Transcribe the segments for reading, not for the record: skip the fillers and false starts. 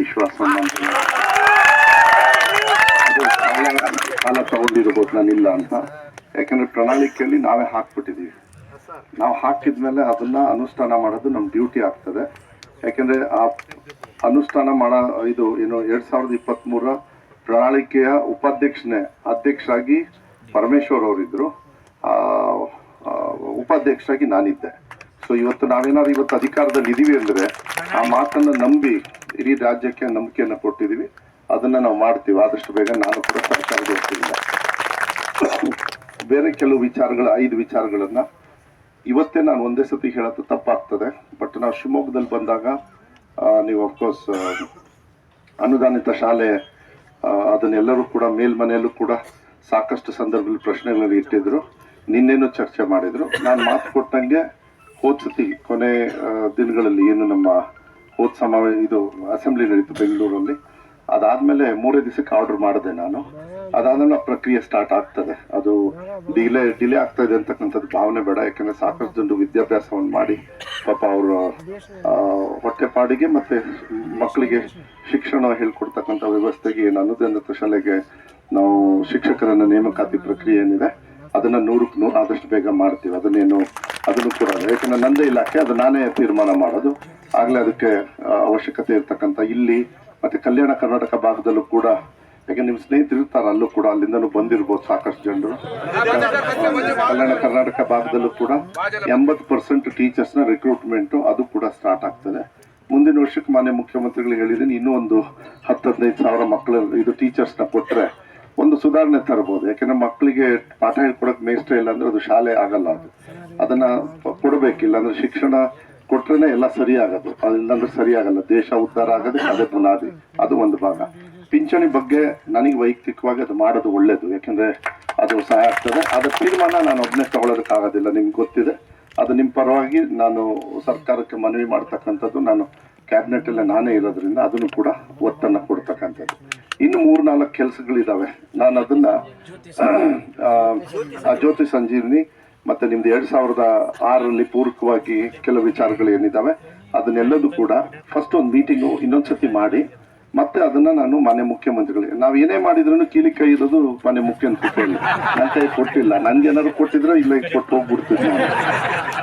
ವಿಶ್ವಾಸವನ್ನು ಕಾಲ ತಗೊಂಡಿರ್ಬೋದು ನಾನಿಲ್ಲ ಅಂತ. ಯಾಕಂದ್ರೆ ಪ್ರಣಾಳಿಕೆಯಲ್ಲಿ ನಾವೇ ಹಾಕ್ಬಿಟ್ಟಿದ್ದೀವಿ. ನಾವು ಹಾಕಿದ್ಮೇಲೆ ಅದನ್ನ ಅನುಷ್ಠಾನ ಮಾಡೋದು ನಮ್ಮ ಡ್ಯೂಟಿ ಆಗ್ತದೆ. ಯಾಕೆಂದ್ರೆ ಆ ಅನುಷ್ಠಾನ ಮಾಡೋ ಇದು ಏನು 2023 ಪ್ರಣಾಳಿಕೆಯ ಅಧ್ಯಕ್ಷರಾಗಿ ಪರಮೇಶ್ವರ್ ಅವರಿದ್ರು, ಉಪಾಧ್ಯಕ್ಷರಾಗಿ ನಾನಿದ್ದೆ. ಸೊ ಇವತ್ತು ನಾವೇನಾದ್ರು ಇವತ್ತು ಅಧಿಕಾರದಲ್ಲಿ ಇದೀವಿ ಅಂದ್ರೆ ಆ ಮಾತನ್ನ ನಂಬಿ ಇಡೀ ರಾಜ್ಯಕ್ಕೆ ನಂಬಿಕೆಯನ್ನು ಕೊಟ್ಟಿದೀವಿ. ಅದನ್ನ ನಾವು ಮಾಡ್ತೀವಿ ಆದಷ್ಟು ಬೇಗ. ನಾನು ಕೂಡ ಸರ್ಕಾರದ ಹೋಗ್ತಿಲ್ಲ. ಬೇರೆ ಕೆಲವು ವಿಚಾರಗಳ 5 ವಿಚಾರಗಳನ್ನ ಇವತ್ತೇ ನಾನು ಒಂದೇ ಸತಿ ಹೇಳೋದು ತಪ್ಪಾಗ್ತದೆ. ಬಟ್ ನಾವು ಶಿವಮೊಗ್ಗದಲ್ಲಿ ಬಂದಾಗ ನೀವು ಅಫ್ಕೋರ್ಸ್ ಅನುದಾನಿತ ಶಾಲೆ ಅದನ್ನೆಲ್ಲರೂ ಕೂಡ ಮೇಲ್ಮನೆಯಲ್ಲೂ ಕೂಡ ಸಾಕಷ್ಟು ಸಂದರ್ಭದಲ್ಲಿ ಪ್ರಶ್ನೆಗಳನ್ನು ಇಟ್ಟಿದ್ರು. ನಿನ್ನೇನು ಚರ್ಚೆ ಮಾಡಿದ್ರು. ನಾನು ಮಾತು ಕೊಟ್ಟಂಗೆ ಹೋದ್ಸತಿ ಕೊನೆ ದಿನಗಳಲ್ಲಿ ಏನು ನಮ್ಮ ಇದು ಅಸೆಂಬ್ಲಿ ನಡೀತು ಬೆಂಗಳೂರಲ್ಲಿ, ಅದಾದ್ಮೇಲೆ 3 ದಿವಸಕ್ಕೆ ಆರ್ಡರ್ ಮಾಡಿದೆ ನಾನು. ಅದಾದ್ಮೇಲೆ ಪ್ರಕ್ರಿಯೆ ಸ್ಟಾರ್ಟ್ ಆಗ್ತದೆ. ಅದು ಡಿಲೇ ಆಗ್ತಾ ಇದೆ ಅಂತಕ್ಕಂಥದ್ದು ಭಾವನೆ ಬೇಡ. ಯಾಕಂದ್ರೆ ಸಾಕಷ್ಟು ಜನರು ವಿದ್ಯಾಭ್ಯಾಸವನ್ನು ಮಾಡಿ ಪಾಪ ಅವರು ಹೊಟ್ಟೆಪಾಡಿಗೆ ಮತ್ತೆ ಮಕ್ಕಳಿಗೆ ಶಿಕ್ಷಣ ಹೇಳ್ಕೊಡ್ತಕ್ಕಂಥ ವ್ಯವಸ್ಥೆಗೆ ಏನು ಅನುದಾನಿತ ಶಾಲೆಗೆ ನಾವು ಶಿಕ್ಷಕರನ್ನ ನೇಮಕಾತಿ ಪ್ರಕ್ರಿಯೆ ಏನಿದೆ ಅದನ್ನ 100ಕ್ಕೆ 100 ಆದಷ್ಟು ಬೇಗ ಮಾಡ್ತೀವಿ. ಅದನ್ನು ಕೂಡ ಯಾಕಂದ್ರೆ ನಂದೇ ಇಲಾಖೆ, ಅದು ನಾನೇ ತೀರ್ಮಾನ ಮಾಡೋದು. ಆಗ್ಲೇ ಅದಕ್ಕೆ ಅವಶ್ಯಕತೆ ಇರ್ತಕ್ಕಂಥ ಇಲ್ಲಿ ಮತ್ತೆ ಕಲ್ಯಾಣ ಕರ್ನಾಟಕ ಭಾಗದಲ್ಲೂ ಕೂಡ, ಯಾಕೆ ನಿಮ್ಮ ಸ್ನೇಹಿತರು ಇರ್ತಾರ ಅಲ್ಲೂ ಕೂಡ, ಅಲ್ಲಿಂದನೂ ಬಂದಿರ್ಬೋದು ಸಾಕಷ್ಟು ಜನರು. ಕಲ್ಯಾಣ ಕರ್ನಾಟಕ ಭಾಗದಲ್ಲೂ ಕೂಡ 80% ಟೀಚರ್ಸ್ನ ರಿಕ್ರೂಟ್ಮೆಂಟ್ ಅದು ಕೂಡ ಸ್ಟಾರ್ಟ್ ಆಗ್ತದೆ. ಮುಂದಿನ ವರ್ಷಕ್ಕೆ ಮಾನ್ಯ ಮುಖ್ಯಮಂತ್ರಿಗಳು ಹೇಳಿದ್ದೀನಿ, ಇನ್ನೂ ಒಂದು 10-15 ಸಾವಿರ ಮಕ್ಕಳು ಇದು ಟೀಚರ್ಸ್ನ ಕೊಟ್ಟರೆ ಒಂದು ಸುಧಾರಣೆ ತರಬಹುದು. ಯಾಕೆಂದ್ರೆ ಮಕ್ಕಳಿಗೆ ಪಾಠ ಹೇಳ್ಕೊಡಕ್ ಮೇಷ್ಟ್ರೆ ಇಲ್ಲ ಅಂದ್ರೆ ಅದು ಶಾಲೆ ಆಗಲ್ಲ. ಅದನ್ನ ಕೊಡಬೇಕಿಲ್ಲ ಅಂದ್ರೆ ಶಿಕ್ಷಣ ಕೊಟ್ರೇನೆ ಎಲ್ಲ ಸರಿ ಆಗೋದು, ಅದಿಲ್ಲಾಂದ್ರೆ ಸರಿ ಆಗಲ್ಲ. ದೇಶ ಉದ್ಧಾರ ಆಗೋದಕ್ಕೆ ಅದೇ ಬುನಾದಿ. ಅದು ಒಂದು ಭಾಗ. ಪಿಂಚಣಿ ಬಗ್ಗೆ ನನಗೆ ವೈಯಕ್ತಿಕವಾಗಿ ಅದು ಮಾಡೋದು ಒಳ್ಳೇದು. ಯಾಕೆಂದ್ರೆ ಅದು ಸಹಾಯ ಆಗ್ತದೆ. ಅದರ ತೀರ್ಮಾನ ನಾನು ಒಬ್ಬನೇ ತಗೊಳ್ಳೋದಕ್ಕಾಗೋದಿಲ್ಲ, ನಿಮ್ಗೆ ಗೊತ್ತಿದೆ. ಅದು ನಿಮ್ಮ ಪರವಾಗಿ ನಾನು ಸರ್ಕಾರಕ್ಕೆ ಮನವಿ ಮಾಡ್ತಕ್ಕಂಥದ್ದು. ನಾನು ಕ್ಯಾಬಿನೆಟ್ ಎಲ್ಲ ನಾನೇ ಇರೋದ್ರಿಂದ ಅದನ್ನು ಕೂಡ ಒತ್ತನ್ನು ಕೊಡ್ತಕ್ಕಂಥದ್ದು. ಇನ್ನು 3-4 ಕೆಲಸಗಳಿದಾವೆ. ನಾನು ಅದನ್ನ ಜ್ಯೋತಿ ಸಂಜೀವಿನಿ ಮತ್ತೆ ನಿಮ್ದು 2006ರಲ್ಲಿ ಪೂರಕವಾಗಿ ಕೆಲವು ವಿಚಾರಗಳು ಏನಿದಾವೆ ಅದನ್ನೆಲ್ಲದೂ ಕೂಡ ಫಸ್ಟ್ ಒಂದು ಮೀಟಿಂಗು ಇನ್ನೊಂದ್ಸತಿ ಮಾಡಿ ಮತ್ತೆ ಅದನ್ನ ನಾನು ಮಾನ್ಯ ಮುಖ್ಯಮಂತ್ರಿಗಳಿಗೆ, ನಾವ್ ಏನೇ ಮಾಡಿದ್ರು ಕೀಲಿ ಕೈ ಇರೋದು ಮಾನ್ಯ ಮುಖ್ಯಮಂತ್ರಿ ಕೈಲಿ. ನನ್ನ ಕೈ ಕೊಟ್ಟಿಲ್ಲ, ನನ್ಗೆ ಏನಾದ್ರು ಕೊಟ್ಟಿದ್ರೆ ಇಲ್ಲ ಕೊಟ್ಟು ಹೋಗ್ಬಿಡ್ತಿದ್ದೆ ನಾನು.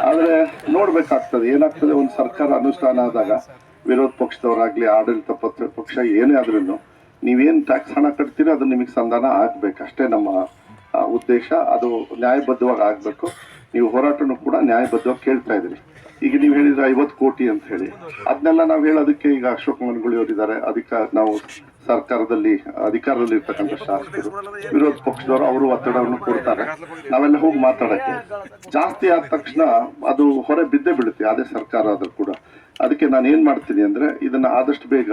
ಆದ್ರೆ ನೋಡ್ಬೇಕಾಗ್ತದೆ ಏನಾಗ್ತದೆ. ಒಂದು ಸರ್ಕಾರ ಅನುಷ್ಠಾನ ಆದಾಗ ವಿರೋಧ ಪಕ್ಷದವರಾಗ್ಲಿ ಆಡಳಿತ ಪಕ್ಷ ಏನೇ ಆದ್ರೂ ನೀವೇನ್ ಟ್ಯಾಕ್ಸ್ ಹಣ ಕಟ್ತೀರಿ ಅದು ನಿಮಗೆ ಸಂಧಾನ ಆಗ್ಬೇಕು. ಅಷ್ಟೇ ನಮ್ಮ ಉದ್ದೇಶ. ಅದು ನ್ಯಾಯಬದ್ಧವಾಗಿ ಆಗ್ಬೇಕು. ನೀವು ಹೋರಾಟನೂ ಕೂಡ ನ್ಯಾಯಬದ್ಧವಾಗಿ ಕೇಳ್ತಾ ಇದ್ರಿ. ಈಗ ನೀವು ಹೇಳಿದ್ರೆ 50 ಕೋಟಿ ಅಂತ ಹೇಳಿ, ಅದನ್ನೆಲ್ಲ ನಾವು ಹೇಳೋದಕ್ಕೆ ಈಗ ಅಶೋಕ್ ಮನಗುಳಿಯವರಿದ್ದಾರೆ, ನಾವು ಸರ್ಕಾರದಲ್ಲಿ ಅಧಿಕಾರದಲ್ಲಿ ಇರ್ತಕ್ಕಂಥ ಶಾಸಕರು, ವಿರೋಧ ಪಕ್ಷದವರು, ಅವರು ಒತ್ತಡವನ್ನು ಕೊಡ್ತಾರೆ. ನಾವೆಲ್ಲ ಹೋಗಿ ಮಾತಾಡಕ್ಕೆ ಜಾಸ್ತಿ ಆದ ತಕ್ಷಣ ಅದು ಹೊರ ಬಿದ್ದೇ ಬೀಳುತ್ತೆ ಅದೇ ಸರ್ಕಾರ ಆದ್ರೂ ಕೂಡ. ಅದಕ್ಕೆ ನಾನು ಏನ್ ಮಾಡ್ತೀನಿ ಅಂದ್ರೆ ಇದನ್ನ ಆದಷ್ಟು ಬೇಗ,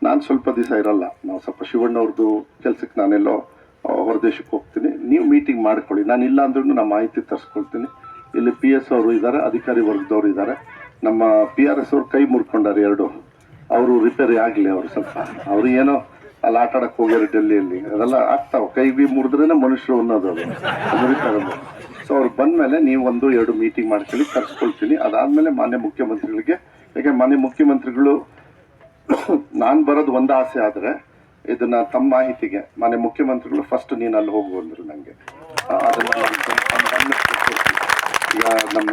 ನಾನು ಸ್ವಲ್ಪ ದಿವಸ ಇರಲ್ಲ, ನಾವು ಸ್ವಲ್ಪ ಶಿವಣ್ಣವ್ರದ್ದು ಕೆಲ್ಸಕ್ಕೆ ನಾನೆಲ್ಲೋ ಹೊರದೇಶಕ್ಕೆ ಹೋಗ್ತೀನಿ, ನೀವು ಮೀಟಿಂಗ್ ಮಾಡ್ಕೊಳ್ಳಿ. ನಾನು ಇಲ್ಲ ಅಂದ್ರೂ ನಮ್ಮ ಮಾಹಿತಿ ತರಿಸ್ಕೊಳ್ತೀನಿ. ಇಲ್ಲಿ PS ಅವರು ಇದ್ದಾರೆ, ಅಧಿಕಾರಿ ವರ್ಗದವ್ರು ಇದ್ದಾರೆ. ನಮ್ಮ PRS ಅವ್ರು ಕೈ ಮುರ್ಕೊಂಡಾರೆ 2, ಅವರು ರಿಪೇರಿ ಆಗಲಿ. ಅವರು ಸ್ವಲ್ಪ ಅವ್ರು ಏನೋ ಅಲ್ಲಿ ಆಟ ಆಡಕ್ಕೆ ಹೋಗ್ಯಾರ ಡೆಲ್ಲಿಯಲ್ಲಿ, ಅದೆಲ್ಲ ಆಗ್ತಾವ. ಕೈ ಮುರಿದ್ರೇನೆ ಮನುಷ್ಯರು ಅನ್ನೋದು ಅದು. ಸೊ ಅವ್ರು ಬಂದ್ಮೇಲೆ ನೀವು 1-2 ಮೀಟಿಂಗ್ ಮಾಡ್ಕೊಳ್ಳಿ, ಕರ್ಸ್ಕೊಳ್ತೀನಿ. ಅದಾದ್ಮೇಲೆ ಮಾನ್ಯ ಮುಖ್ಯಮಂತ್ರಿಗಳಿಗೆ, ಯಾಕೆ ಮಾನ್ಯ ಮುಖ್ಯಮಂತ್ರಿಗಳು ನಾನು ಬರೋದು ಒಂದು ಆಸೆ ಆದ್ರೆ ಇದನ್ನ ತಮ್ಮ ಮಾಹಿತಿಗೆ ಮಾನ್ಯ ಮುಖ್ಯಮಂತ್ರಿಗಳು ಫಸ್ಟ್ ನೀನು ಅಲ್ಲಿ ಹೋಗು ಅಂದ್ರು ನನಗೆ. ಅದನ್ನ ಈಗ ನಮ್ಮ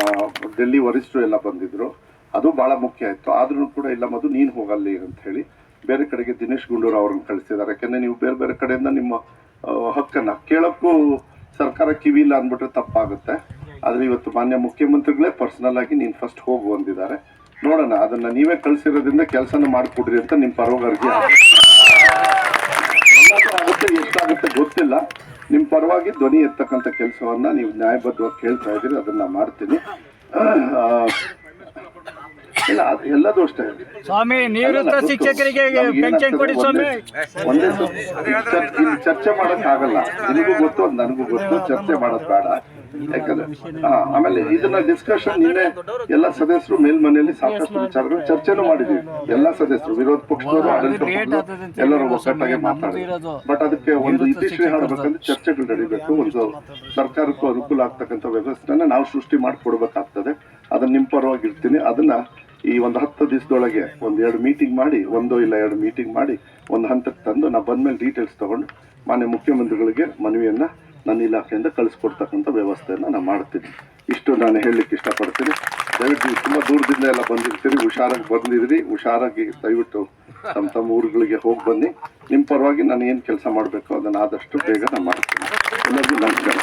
ಡೆಲ್ಲಿ ವರಿಷ್ಠರು ಎಲ್ಲ ಬಂದಿದ್ರು, ಅದು ಬಹಳ ಮುಖ್ಯ ಆಯ್ತು. ಆದ್ರೂ ಕೂಡ ಇಲ್ಲ ಮಧು ನೀನು ಹೋಗಲ್ಲಿ ಅಂತ ಹೇಳಿ ಬೇರೆ ಕಡೆಗೆ ದಿನೇಶ್ ಗುಂಡೂರಾವ್ ಅವ್ರನ್ನ ಕಳಿಸಿದ್ದಾರೆ. ಯಾಕೆಂದ್ರೆ ನೀವು ಬೇರೆ ಬೇರೆ ಕಡೆಯಿಂದ ನಿಮ್ಮ ಹಕ್ಕನ್ನ ಕೇಳಕ್ಕೂ ಸರ್ಕಾರ ಕಿವಿ ಇಲ್ಲ ಅಂದ್ಬಿಟ್ರೆ ತಪ್ಪಾಗುತ್ತೆ. ಆದ್ರೆ ಇವತ್ತು ಮಾನ್ಯ ಮುಖ್ಯಮಂತ್ರಿಗಳೇ ಪರ್ಸನಲ್ ಆಗಿ ನೀನು ಫಸ್ಟ್ ಹೋಗು ಅಂದಿದ್ದಾರೆ. ನೋಡೋಣ, ಅದನ್ನ ನೀವೇ ಕಳ್ಸಿರೋದ್ರಿಂದ ಕೆಲಸನ ಮಾಡ್ಕೊಡ್ರಿ ಅಂತ ನಿಮ್ಮ ಪರವಾಗಿ ಆಗುತ್ತೆ. ಎಷ್ಟಾಗುತ್ತೆ ಗೊತ್ತಿಲ್ಲ, ನಿಮ್ಮ ಪರವಾಗಿ ಧ್ವನಿ ಎತ್ತಕ್ಕಂಥ ಕೆಲಸವನ್ನ ನೀವು ನ್ಯಾಯಬದ್ಧವಾಗಿ ಕೇಳ್ತಾ ಇದ್ದೀರಿ, ಅದನ್ನ ಮಾಡ್ತೀನಿ. ಇಲ್ಲ ಎಲ್ಲದೂ ಅಷ್ಟೇ ಸ್ವಾಮಿ. ನಿವೃತ್ತ ಶಿಕ್ಷಕರಿಗೆ ಪೆನ್ಷನ್ ಕೊಡಿ ಸ್ವಾಮಿ. ಒಂದೇ ಚರ್ಚೆ ಮಾಡಕ್ ಆಗಲ್ಲ, ನಿನಗೂ ಗೊತ್ತು ನನಗೂ ಗೊತ್ತು, ಚರ್ಚೆ ಮಾಡೋದು ಬೇಡ. ಯಾಕಂದ್ರೆ ಆಮೇಲೆ ಇದನ್ನ ಡಿಸ್ಕಷನ್ ನಿನ್ನೆ ಎಲ್ಲ ಸದಸ್ಯರು ಮೇಲ್ಮನೆಯಲ್ಲಿ ಸಾಕಷ್ಟು ವಿಚಾರಗಳು ಚರ್ಚೆನೂ ಮಾಡಿದೀವಿ. ಎಲ್ಲ ಸದಸ್ಯರು, ವಿರೋಧ ಪಕ್ಷದವರು, ಆಡಳಿತ ಪಕ್ಷದವರು ಎಲ್ಲರೂ ಒಗ್ಗಟ್ಟಾಗಿ ಮಾತಾಡಿದ್ರು. ಬಟ್ ಅದಕ್ಕೆ ಒಂದು ಇತಿಶ್ರೀ ಹಾಡ್ಬೇಕಂದ್ರೆ ಚರ್ಚೆಗಳು ನಡೀಬೇಕು. ಒಂದು ಸರ್ಕಾರಕ್ಕೂ ಅನುಕೂಲ ಆಗ್ತಕ್ಕಂಥ ವ್ಯವಸ್ಥೆನ ನಾವು ಸೃಷ್ಟಿ ಮಾಡಿಕೊಡ್ಬೇಕಾಗ್ತದೆ. ಅದನ್ನ ನಿಮ್ಮ ಪರವಾಗಿ ಇರ್ತೀನಿ. ಅದನ್ನ ಈ ಒಂದು 10 ದಿವಸದೊಳಗೆ ಒಂದು 2 ಮೀಟಿಂಗ್ ಮಾಡಿ, 1 ಇಲ್ಲ 2 ಮೀಟಿಂಗ್ ಮಾಡಿ ಒಂದು ಹಂತಕ್ಕೆ ತಂದು ನಾ ಬಂದ್ಮೇಲೆ ಡೀಟೇಲ್ಸ್ ತಗೊಂಡು ಮಾನ್ಯ ಮುಖ್ಯಮಂತ್ರಿಗಳಿಗೆ ಮನವಿಯನ್ನ ನನ್ನ ಇಲಾಖೆಯಿಂದ ಕಳಿಸ್ಕೊಡ್ತಕ್ಕಂಥ ವ್ಯವಸ್ಥೆಯನ್ನ ನಾನು ಮಾಡ್ತೀನಿ. ಇಷ್ಟು ನಾನು ಹೇಳಲಿಕ್ಕೆ ಇಷ್ಟಪಡ್ತೀನಿ. ದಯವಿಟ್ಟು ನೀವು ತುಂಬ ದೂರದಿಂದ ಎಲ್ಲ ಬಂದಿರ್ತೀರಿ, ಹುಷಾರಾಗಿ ಬಂದಿದ್ರಿ, ಹುಷಾರಾಗಿ ದಯವಿಟ್ಟು ತಮ್ಮ ಊರುಗಳಿಗೆ ಹೋಗಿ ಬನ್ನಿ. ನಿಮ್ಮ ಪರವಾಗಿ ನಾನು ಏನು ಕೆಲಸ ಮಾಡಬೇಕು ಅದನ್ನು ಆದಷ್ಟು ಬೇಗ ನಾನು ಮಾಡ್ತೀನಿ. ಎಲ್ಲರಿಗೂ ನಮಸ್ಕಾರ.